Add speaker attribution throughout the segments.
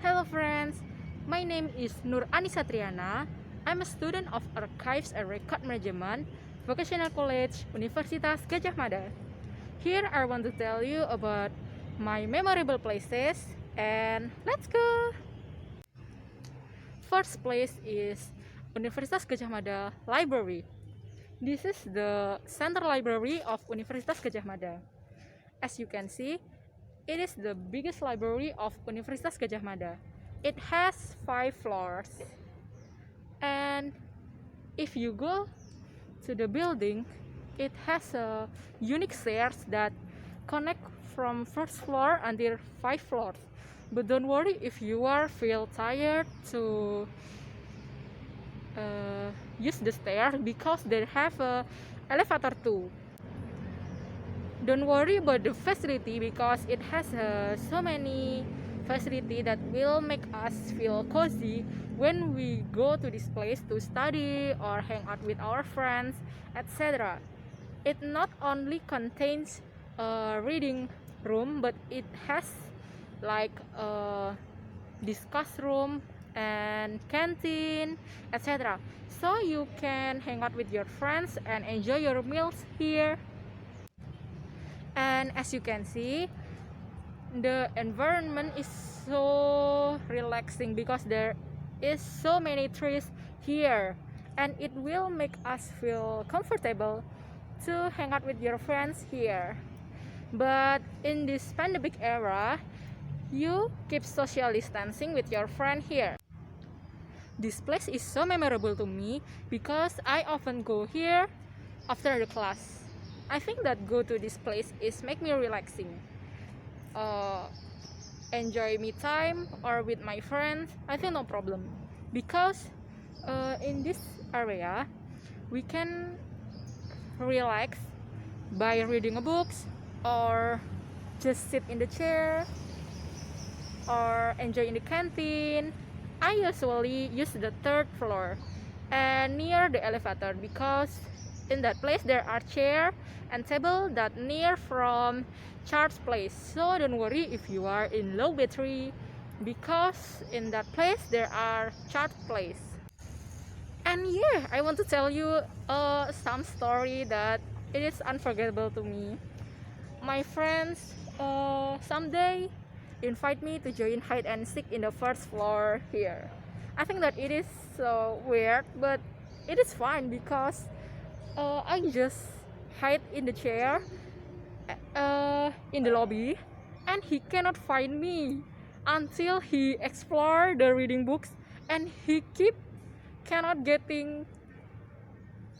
Speaker 1: Hello friends, my name is Nur Anissa Triana. I'm a student of Archives and Record Management, Vocational College, Universitas Gadjah Mada. Here I want to tell you about my memorable places, and let's go! First place is Universitas Gadjah Mada Library. This is the central library of Universitas Gadjah Mada. As you can see, it is the biggest library of Universitas Gadjah Mada. It has 5 floors. And if you go to the building, it has a unique stairs that connect from first floor until 5 floors. But don't worry if you are feel tired to use the stairs because they have a elevator too. Don't worry about the facility because it has so many facility that will make us feel cozy when we go to this place to study or hang out with our friends, etc. It not only contains a reading room, but it has like a discuss room and canteen, etc. So you can hang out with your friends and enjoy your meals here. And as you can see, the environment is so relaxing because there is so many trees here, and it will make us feel comfortable to hang out with your friends here. But in this pandemic era, you keep social distancing with your friend here. This place is so memorable to me because I often go here after the class. I think that go to this place is make me relaxing. Enjoy me time or with my friends, I think no problem. Because in this area, we can relax by reading a books or just sit in the chair or enjoy in the canteen. I usually use the 3rd floor and near the elevator because in that place there are chair and table that near from charge place. So don't worry if you are in low battery because in that place there are charge place. And yeah, I want to tell you some story that it is unforgettable to me. My friends someday invite me to join hide and seek in the 1st floor here. I think that it is so weird, but it is fine because I just hide in the chair in the lobby, and he cannot find me until he explore the reading books, and he cannot getting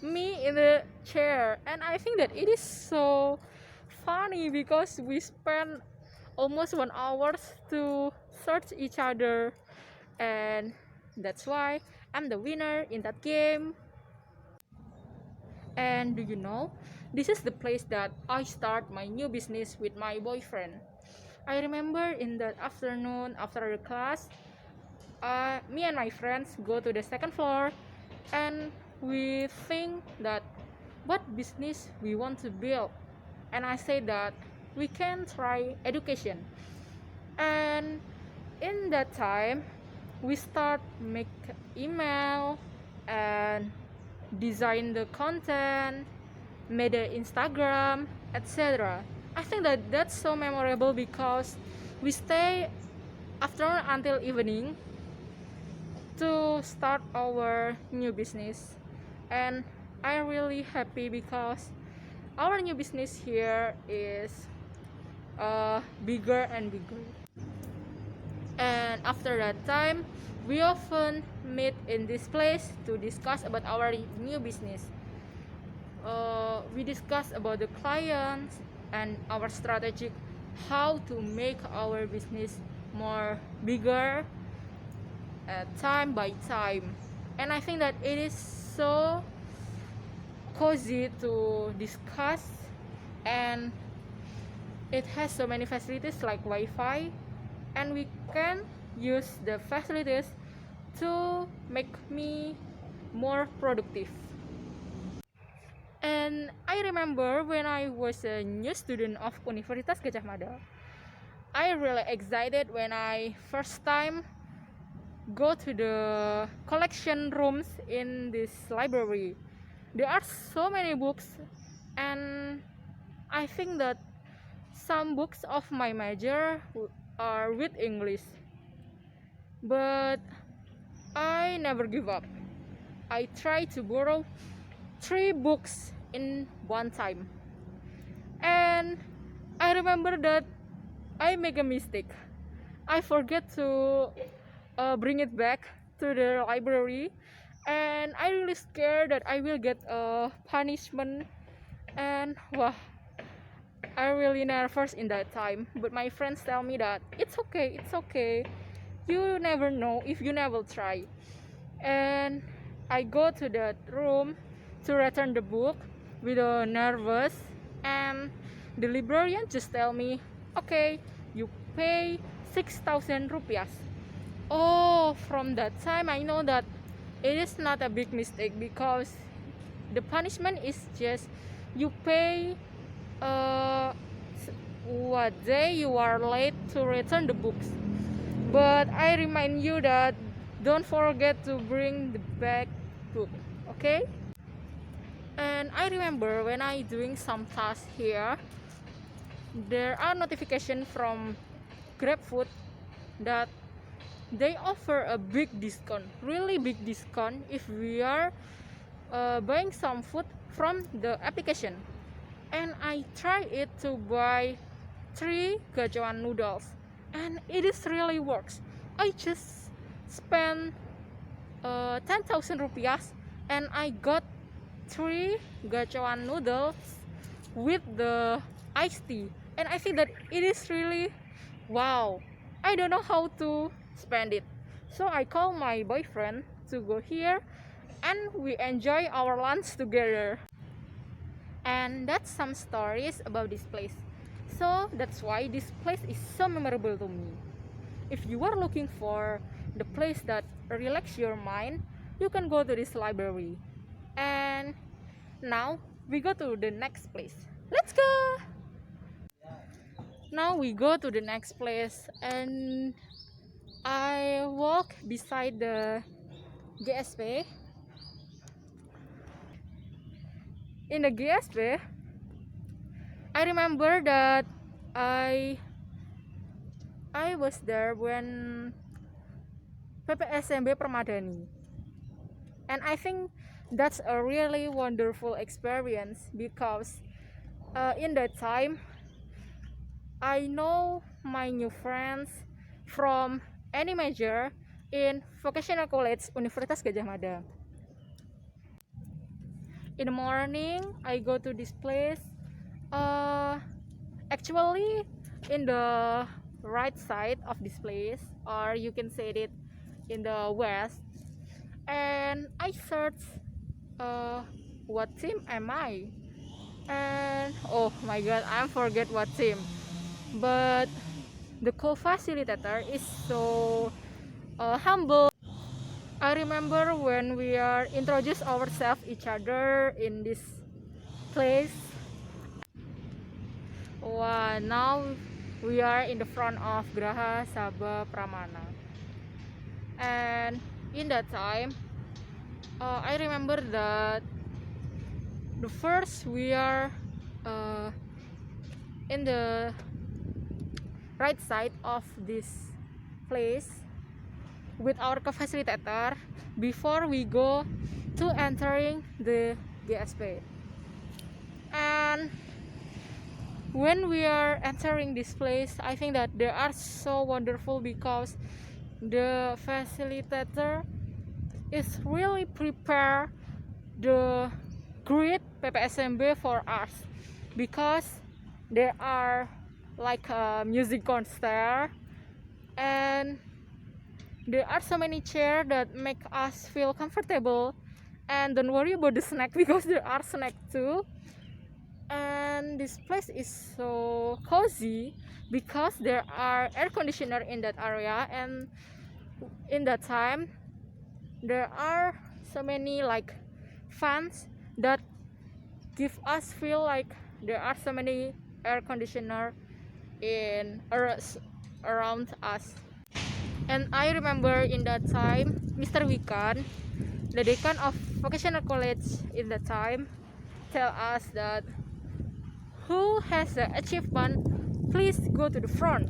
Speaker 1: me in the chair. And I think that it is so funny because we spent almost 1 hour to search each other, and that's why I'm the winner in that game. And do you know, this is the place that I start my new business with my boyfriend. I remember in that afternoon after the class, me and my friends go to the 2nd floor and we think that what business we want to build. And I say that we can try education. And in that time, we start make email and design the content, made the Instagram, etc. I think that that's so memorable because we stay afternoon until evening to start our new business, and I'm really happy because our new business here is bigger and bigger. And after that time, we often meet in this place to discuss about our new business. We discuss about the clients and our strategy, how to make our business more bigger time by time. And I think that it is so cozy to discuss, and it has so many facilities like Wi-Fi, and we can use the facilities to make me more productive. And I remember when I was a new student of Universitas Gadjah Mada, I really excited when I first time go to the collection rooms in this library. There are so many books, and I think that some books of my major are with English, but I never give up. I try to borrow 3 books in one time, and I remember that I make a mistake. I forget to bring it back to the library, and I really scared that I will get a punishment. And wow, I really nervous in that time. But my friends tell me that it's okay, it's okay. You never know if you never try. And I go to that room to return the book with a nervous, and the librarian just tell me, okay, you pay 6,000 rupiah. Oh, from that time I know that it is not a big mistake, because the punishment is just you pay what day you are late to return the books. But I remind you that don't forget to bring the back book, okay? And I remember when I doing some tasks here, there are notifications from GrabFood that they offer a big discount, really big discount, if we are buying some food from the application. And I try it to buy 3 gajawan noodles, and it is really works. I just spent 10,000 rupiah, and I got 3 gajawan noodles with the iced tea, and I think that it is really wow. I don't know how to spend it, so I call my boyfriend to go here, and we enjoy our lunch together. And that's some stories about this place. So that's why this place is so memorable to me. If you are looking for the place that relax your mind, you can go to this library. And now we go to the next place. Let's go. Now we go to the next place, and I walk beside the GSP. In the GSP, I remember that I was there when PPSMB Permadani, and I think that's a really wonderful experience, because in that time I know my new friends from any major in Vocational College Universitas Gadjah Mada. In the morning I go to this place, actually in the right side of this place, or you can say it in the west, and I search what team am I, and oh my god, I forget what team, but the co-facilitator is so humble. I remember when we are introduce ourselves each other in this place. Wow, now we are in the front of Graha Sabha Pramana, and in that time I remember that the first we are in the right side of this place with our co-facilitator before we go to entering the GSP. And when we are entering this place, I think that they are so wonderful, because the facilitator is really prepare the great PPSMB for us, because there are like a music concert, and there are so many chairs that make us feel comfortable, and don't worry about the snack because there are snacks too. And this place is so cozy because there are air conditioner in that area, and in that time there are so many like fans that give us feel like there are so many air conditioner in around us. And I remember in that time, Mr. Wikan, the decan of vocational college in that time, tell us that who has the achievement, please go to the front.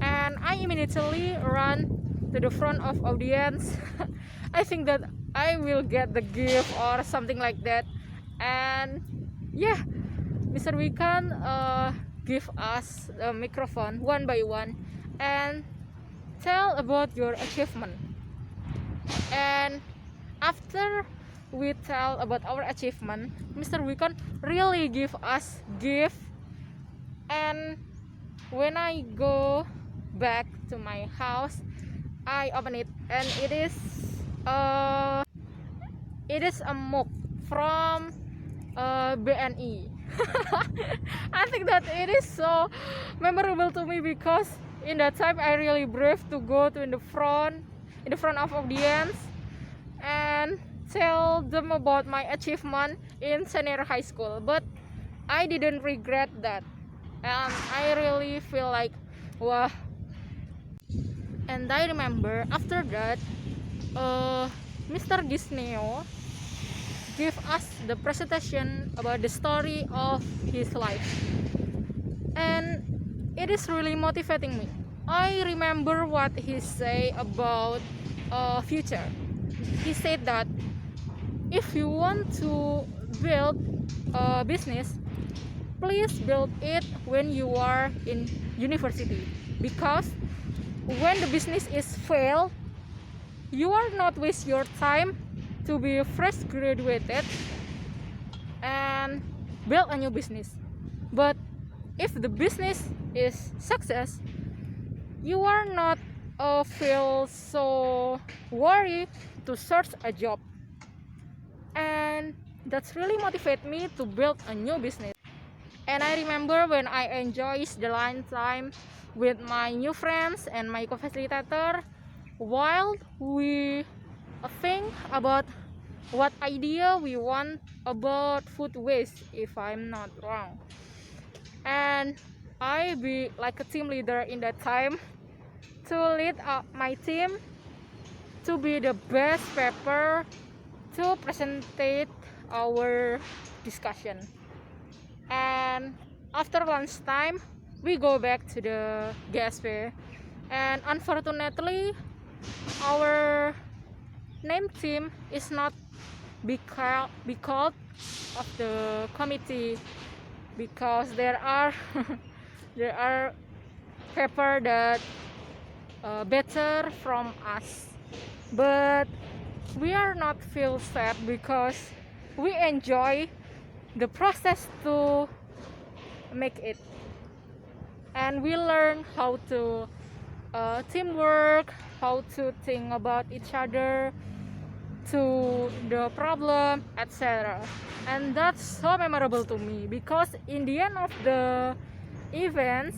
Speaker 1: And I immediately run to the front of audience. I think that I will get the gift or something like that. And yeah, Mr. Wikan give us the microphone one by one and tell about your achievement. And after we tell about our achievement, Mr. Wikan really give us gift. And when I go back to my house, I open it and it is a mug from BNI. I think that it is so memorable to me because in that time I really brave to go to in the front of audience and tell them about my achievement in senior high school. But I didn't regret that, and I really feel like wow. And I remember after that, Mr. Gisneo gave us the presentation about the story of his life, and it is really motivating me. I remember what he said about future. He said that if you want to build a business, please build it when you are in university, because when the business is failed, you are not waste your time to be fresh graduated and build a new business. But if the business is success, you are not feel so worried to search a job. And that's really motivate me to build a new business. And I remember when I enjoy the lunch time with my new friends and my co-facilitator, while we think about what idea we want about food waste, if I'm not wrong. And I be like a team leader in that time to lead my team to be the best paper to presentate our discussion. And after lunchtime, we go back to the GSP, and unfortunately, our name team is not because of the committee, because there are there are paper that better from us. But we are not feel sad because we enjoy the process to make it, and we learn how to teamwork, how to think about each other, to the problem, etc. And that's so memorable to me because in the end of the events,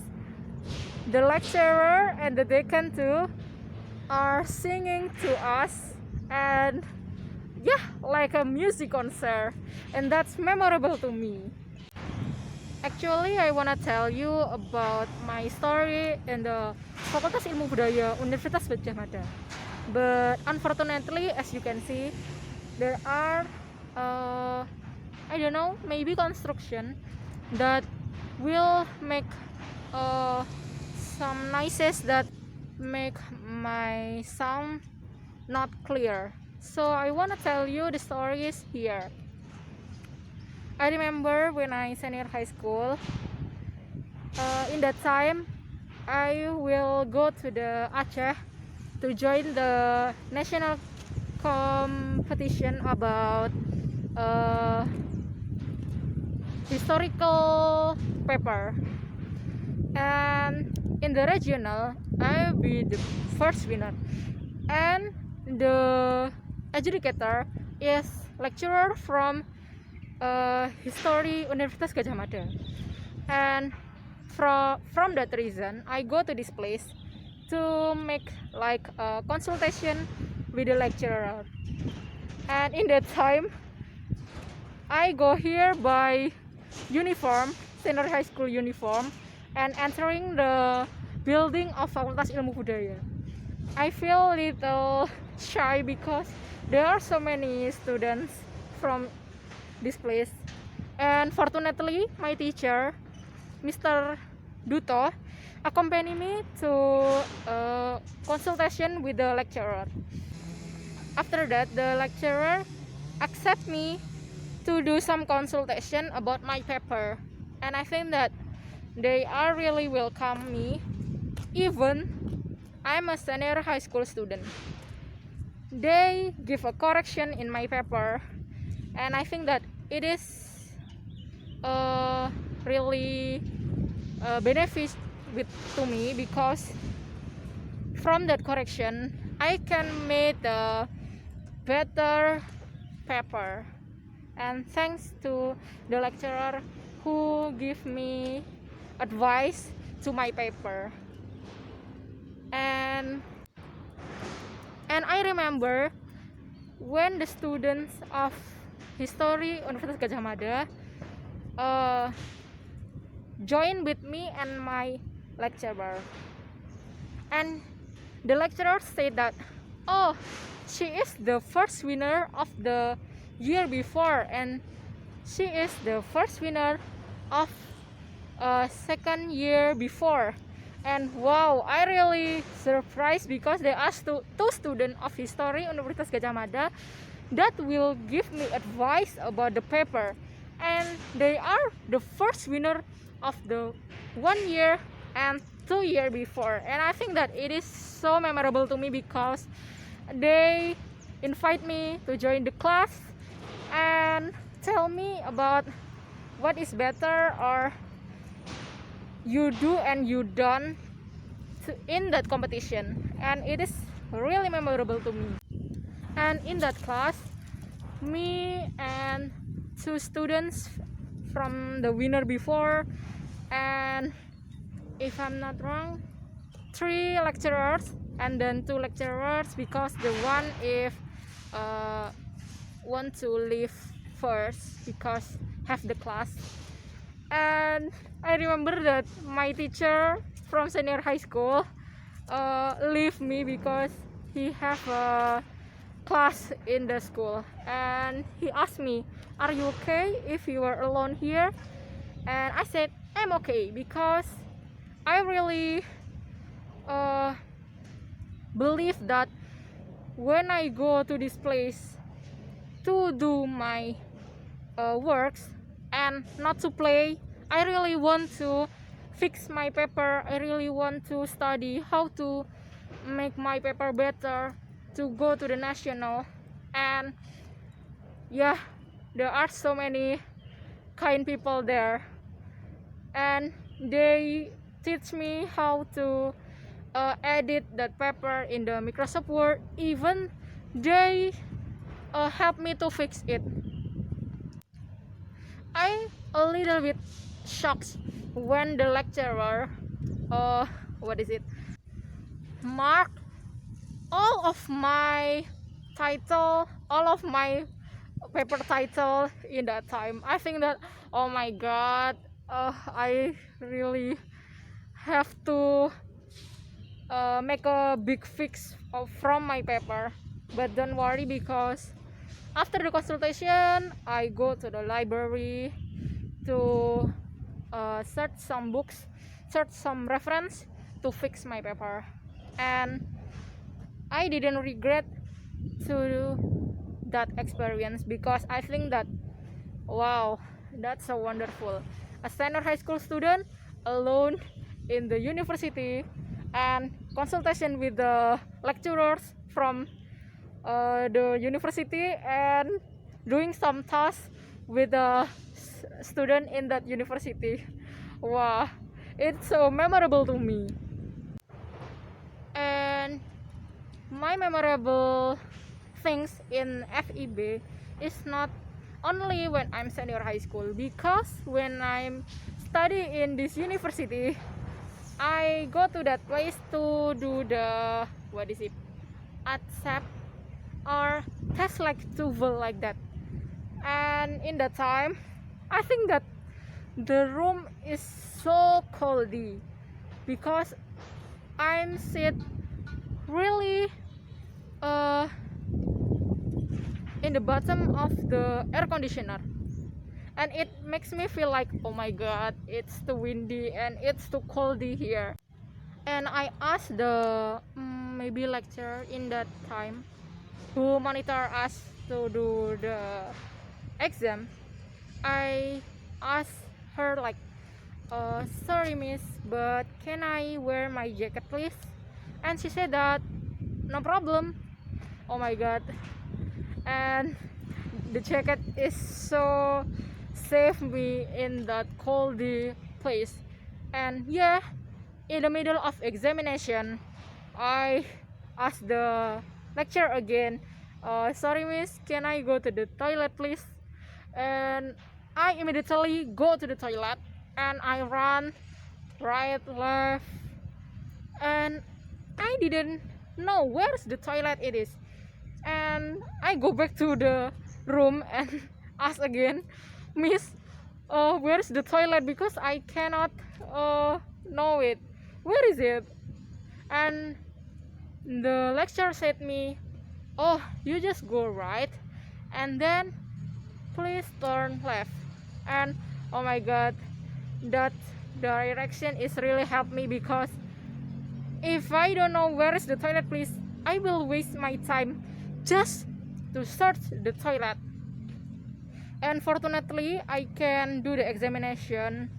Speaker 1: the lecturer and the decan too are singing to us, and yeah, like a music concert, and that's memorable to me. Actually, I wanna tell you about my story in the Fakultas Ilmu Budaya Universitas Gadjah Mada. But unfortunately, as you can see, there are I don't know, maybe construction that will make some noises that make my sound not clear. So I wanna tell you the stories here. I remember when I senior high school, in that time I will go to the Aceh to join the national competition about historical paper, and in the regional I will be the first winner, and the adjudicator is lecturer from history Universitas Gadjah Mada. And from that reason I go to this place to make like a consultation with the lecturer. And in that time I go here by uniform, senior high school uniform, and entering the building of Fakultas Ilmu Budaya. I feel a little shy because there are so many students from this place. And fortunately, my teacher, Mr. Duto, accompanied me to a consultation with the lecturer. After that, the lecturer accept me to do some consultation about my paper, and I think that they are really welcome me, even I'm a senior high school student. They give a correction in my paper, and I think that it is really benefit to me, because from that correction I can make a better paper, and thanks to the lecturer who give me advice to my paper. And I remember when the students of history Universitas Gadjah Mada join with me and my lecturer, and the lecturer said that, oh, she is the first winner of the year before, and she is the first winner of second year before. And wow, I really surprised, because they asked two students of history Universitas Gadjah Mada that will give me advice about the paper, and they are the first winner of the 1 year and 2 year before. And I think that it is so memorable to me, because they invite me to join the class and tell me about what is better or you do and you don't in that competition, and it is really memorable to me. And in that class, me and two students from the winner before, and if I'm not wrong, 3 lecturers, and then 2 lecturers, because the one if want to leave first because have the class. And I remember that my teacher from senior high school leave me because he have a class in the school, and he asked me, are you okay if you are alone here? And I said I'm okay, because I really believe that when I go to this place to do my works and not to play, I really want to fix my paper. I really want to study how to make my paper better to go to the national. And yeah, there are so many kind people there, and they teach me how to edit that paper in the Microsoft Word. Even they help me to fix it. I a little bit shocked when the lecturer mark all of my title, all of my paper title in that time. I think that, oh my god, I really have to make a big fix from my paper. But don't worry, because after the consultation I go to the library to search some books, search some reference to fix my paper, and I didn't regret to do that experience, because I think that, wow, that's so wonderful. A senior high school student alone in the university, and consultation with the lecturers from the university, and doing some tasks with the student in that university. Wow, it's so memorable to me. And my memorable things in FEB is not only when I'm senior high school, because when I'm study in this university, I go to that place to do the accept or test like TOEFL like that. And in that time, I think that the room is so coldy, because I'm sit really in the bottom of the air conditioner, and it makes me feel like, oh my god, it's too windy and it's too coldy here. And I asked the maybe lecturer in that time who monitor us to do the exam. I asked her like, sorry miss, but can I wear my jacket please? And she said that no problem. Oh my god. And the jacket is so save me in that coldy place. And yeah, in the middle of examination, I asked the lecturer again, sorry miss, can I go to the toilet please? And I immediately go to the toilet, and I run right, left, and I didn't know where's the toilet it is. And I go back to the room and ask again, miss, where's the toilet, because I cannot know it, where is it? And the lecturer said me, oh, you just go right and then please turn left. And oh my god, that direction is really helped me, because if I don't know where is the toilet please, I will waste my time just to search the toilet. And fortunately I can do the examination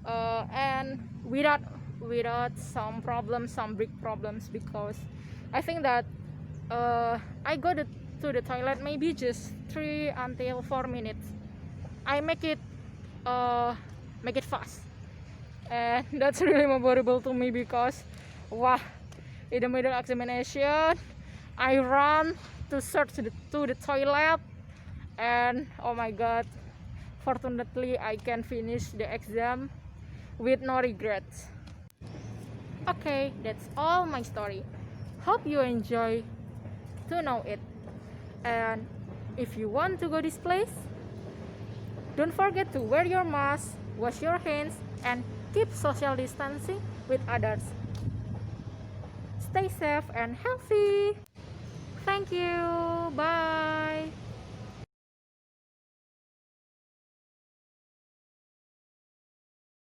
Speaker 1: and without some problems, some big problems, because I think that I go to the toilet maybe just 3 until 4 minutes. I make it fast, and that's really memorable to me, because wow, in the middle examination I run to search to the toilet, and oh my god, fortunately I can finish the exam with no regrets. Okay, that's all my story. Hope you enjoy to know it. And if you want to go this place, don't forget to wear your mask, wash your hands, and keep social distancing with others. Stay safe and healthy. Thank you. Bye.